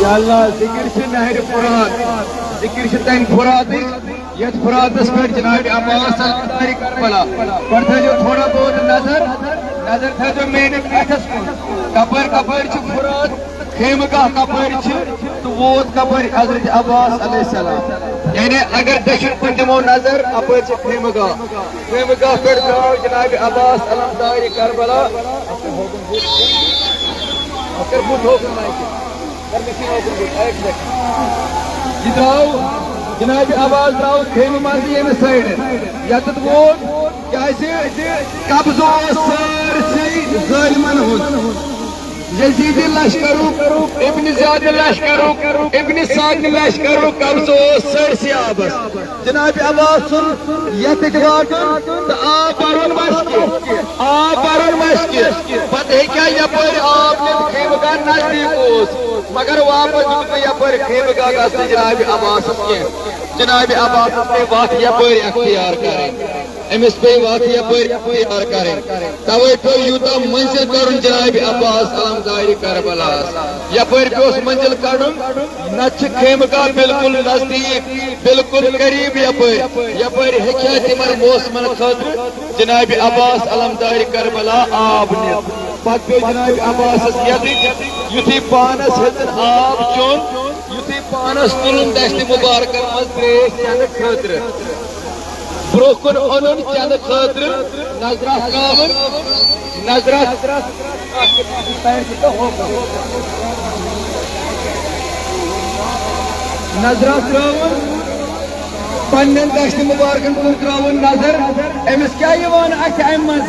Ya Allah, zikir nehri Fırat, zikir teng Fırat, yet Fırat'ız per Cenab-ı Abbas al-Dari Karbala. पर था जो थोड़ा बहुत नजर था जो मैंने अथस को कपर च फुरात खेमगाह कपर च तो वो कपर हजरत अब्बास अलैहिस्सलाम यानी अगर दशर पर दिमो नजर अपर च खेमगाह पर जाओ जनाब अब्बास अलमदारी करबला अकर बुत होकन लाइक कर मशीन होकन बुत एक सेकंड जिदाओ जनाब अब्बास द्राव खेम मज ये साइड यत वो कैसे कब्जो सर से जालिमन हुन यजीद लश्करू इब्न ज़ियाद लश्करू इब्न साद लश्करू कब्जो सर से आबस जनाब अब्बास यत वाटन तो आबरन मस्के पत है क्या यपर आपने खेमगाह नजदीक मगर वापस यपर खेमगाह का जनाब अब्बास के जनाब अब्बास ने वाक़ यपर अख्तियार करें अमिस पे वाक़ यपर अख्तियार करें तवे पे यूता मंजिल करुन जनाब अब्बास अलमदारी करबला यपर पे उस मंजिल करुन नच खेमगाह बिल्कुल नजदीक बिल्कुल करीब यपर हेक्या तिमर मौसमन खतर जनाब अब्बास अलमदारी करबला आब ने पत पे जनाब अब्बास युथी पानस हेतन आब चोन युथी पानस तुलन दश्त मुबारक मज त्रेश चन खतर ब्रोकुन ओनुन चन खतर नजरा कावन नजरा नजरा त्रावन पन्न दश्त मुबारकन कुन त्रावन नजर अमिस क्या यवान अथ अम मज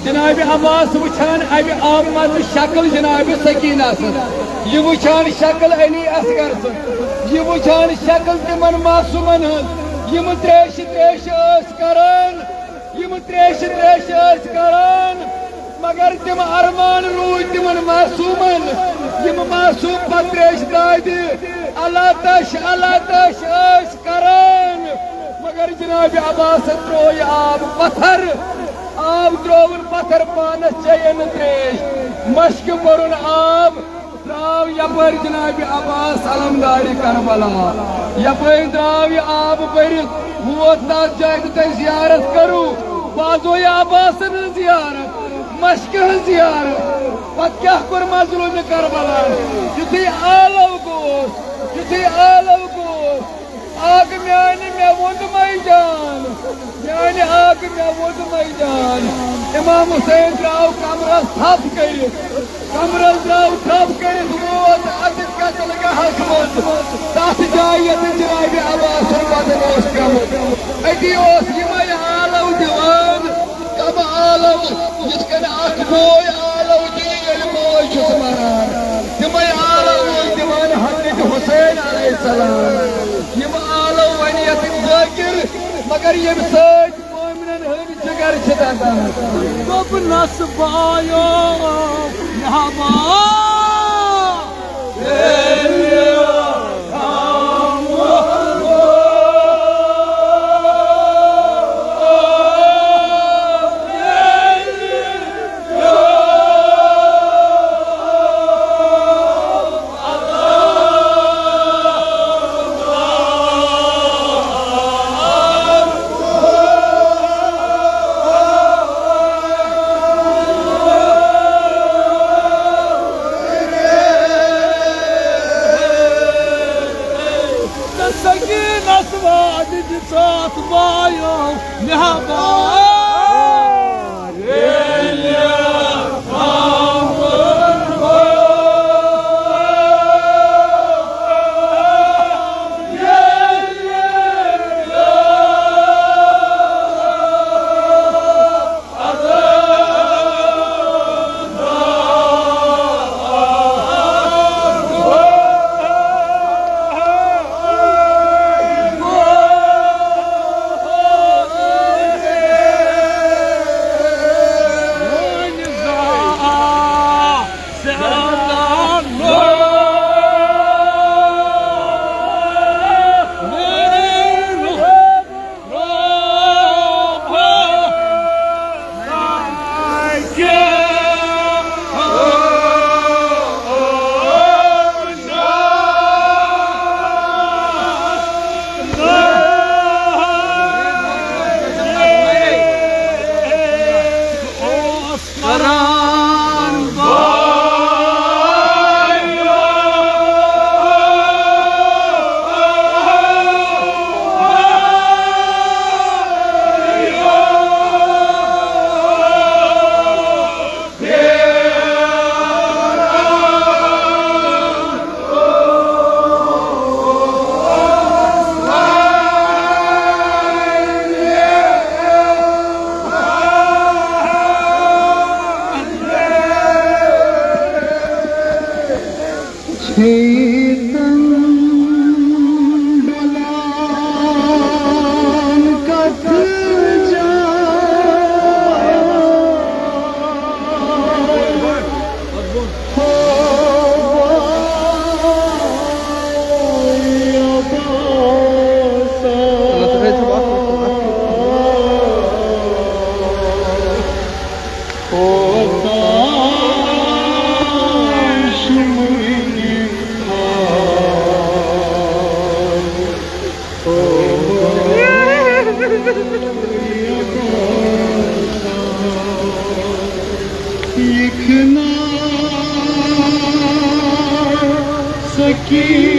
जनाब अब्बास वुछान अब आब मज शक्ल जनाब सकीना यह वुछान शक्ल अली असगर यह वुछान शक्ल तिमन मासूमन यम त्रेश करान मगर तिम अरमान रूज तिमन मासूमन यम मासूम पत त्रेश दाद अल्लाह तश करान मगर जनाब अब्बास त्रोय आब पत्थर आब त्रोवन पत्थर पानस चयन त्रेश मश्क बरुन आब द्राव यपर जनाब अब्बास अलमदारी करबला यपर द्राव आब पर वोत तथ जाय तुम जियारत करू बाजो अब्बास जियारत मश्क जियारत पत क्या कोर मजलूम करबला युथी आलव गोस आग म्यान मे वोद मैदान म्यान आग मे वोद मैदान इमाम हुसैन द्राव कमरस थप कर वोत अद कतल गहस मज तथ जाय यत जनाब अब्बास बदन ओस गमुत अति ओस यमय आलव दिवान कम आलव जिसकन अख बोय आलव दी मोय छुस मरान यमय आलव दिवान हजरत हुसैन अलैहिस्सलाम यम आलव वनियत जाकिर मगर यम सच मोमिनन हन जिगर छदा कब नसबायो यहां Allah يكنا سكين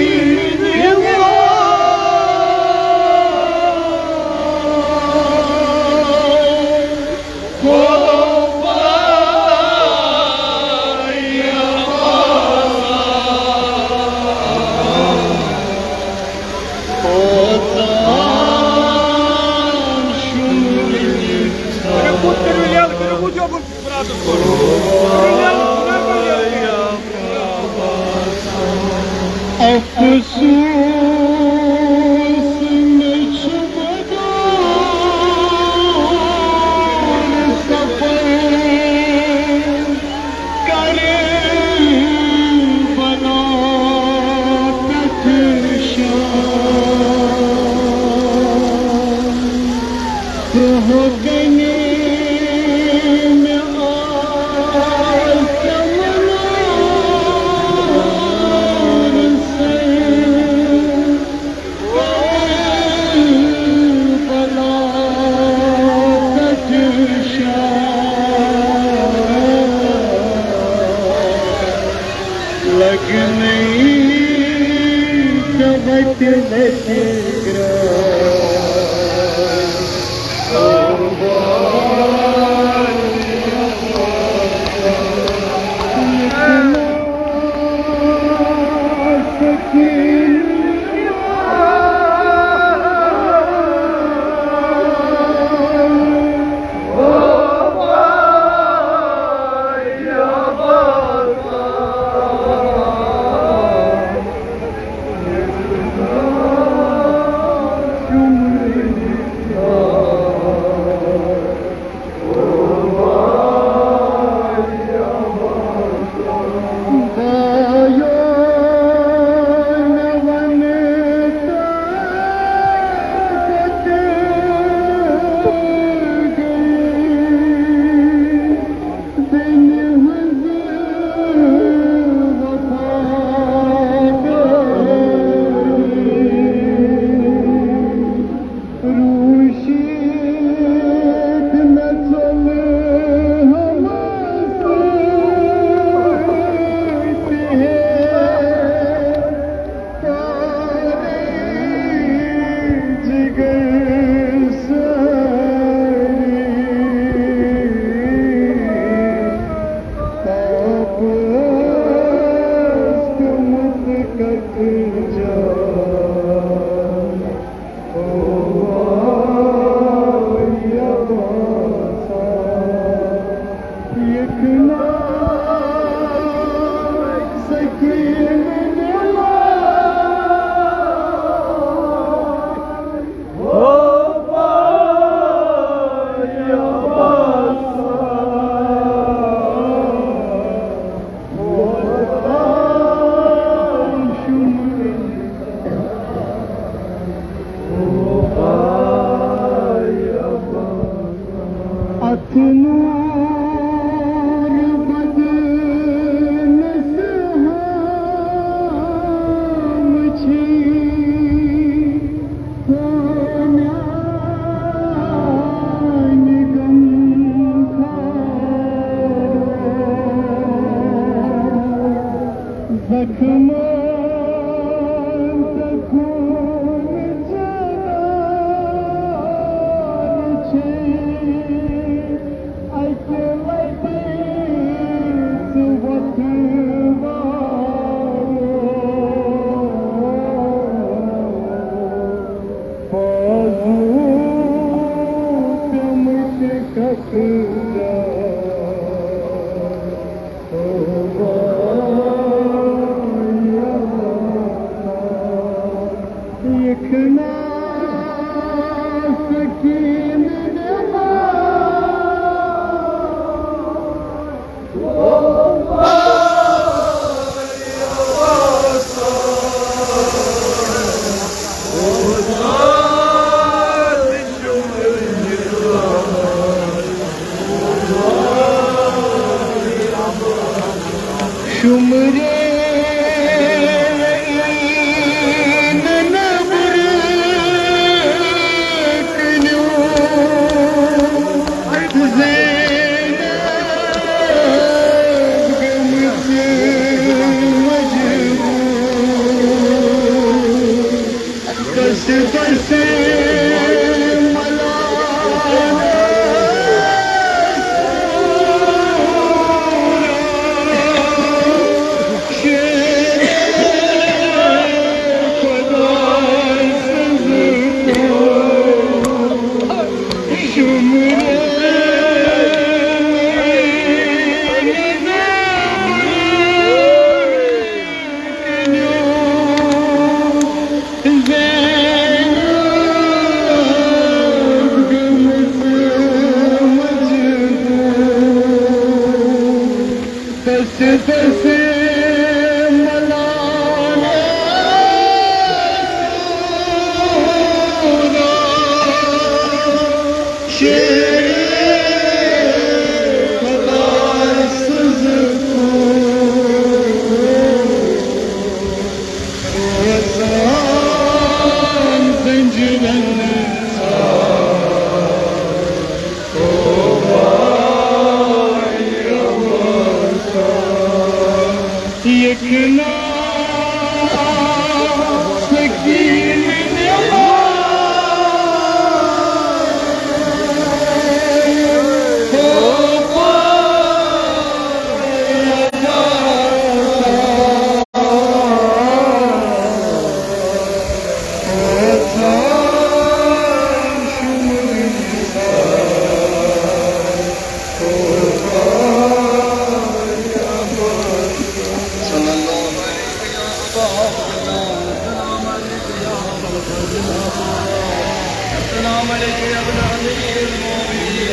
السلام عليك يا ابن أمير المؤمنين.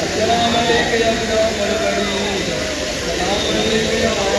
السلام عليك يا ابن المرسلين. السلام عليك يا